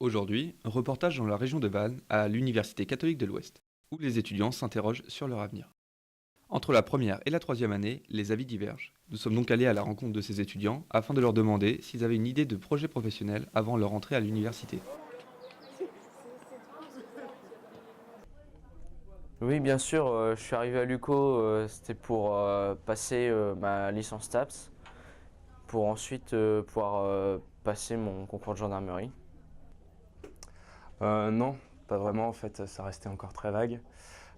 Aujourd'hui, reportage dans la région de Vannes à l'Université catholique de l'Ouest, où les étudiants s'interrogent sur leur avenir. Entre la première et la troisième année, les avis divergent. Nous sommes donc allés à la rencontre de ces étudiants afin de leur demander s'ils avaient une idée de projet professionnel avant leur entrée à l'université. Oui, bien sûr, je suis arrivé à l'UCO, c'était pour passer ma licence TAPS, pour ensuite pouvoir passer mon concours de gendarmerie. Non, pas vraiment en fait, ça restait encore très vague.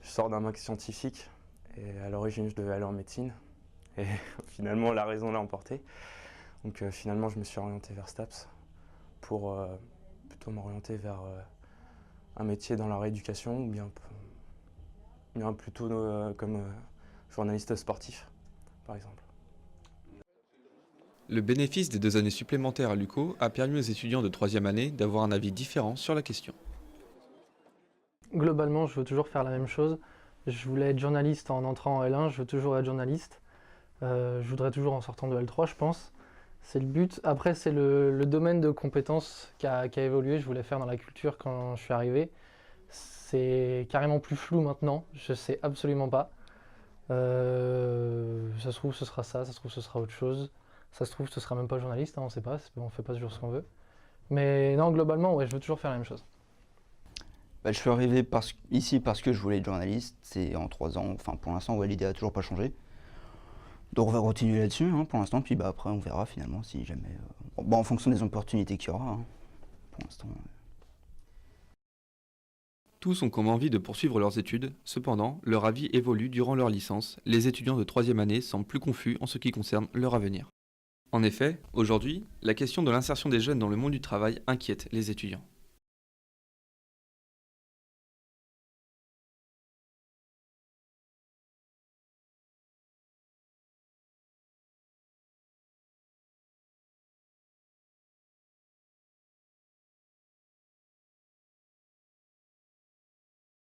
Je sors d'un bac scientifique et à l'origine je devais aller en médecine et finalement la raison l'a emporté. Donc finalement je me suis orienté vers STAPS pour plutôt m'orienter vers un métier dans la rééducation ou bien plutôt comme journaliste sportif par exemple. Le bénéfice des 2 années supplémentaires à l'UCO a permis aux étudiants de troisième année d'avoir un avis différent sur la question. Globalement, je veux toujours faire la même chose. Je voulais être journaliste en entrant en L1, je veux toujours être journaliste. Je voudrais toujours en sortant de L3, je pense. C'est le but. Après, c'est le domaine de compétences qui a évolué. Je voulais faire dans la culture quand je suis arrivé. C'est carrément plus flou maintenant. Je sais absolument pas. Ça se trouve, ce sera ça. Ça se trouve, ce sera autre chose. Ça se trouve, ce sera même pas journaliste. Hein, on sait pas. On fait pas toujours ce qu'on veut. Mais non, globalement, ouais, je veux toujours faire la même chose. Je suis arrivé ici parce que je voulais être journaliste. C'est en 3 ans. Enfin, pour l'instant, ouais, l'idée a toujours pas changé. Donc on va continuer là-dessus pour l'instant. Puis après, on verra finalement si jamais. En fonction des opportunités qu'il y aura. Pour l'instant. Tous ont comme envie de poursuivre leurs études, cependant, leur avis évolue durant leur licence. Les étudiants de troisième année semblent plus confus en ce qui concerne leur avenir. En effet, aujourd'hui, la question de l'insertion des jeunes dans le monde du travail inquiète les étudiants.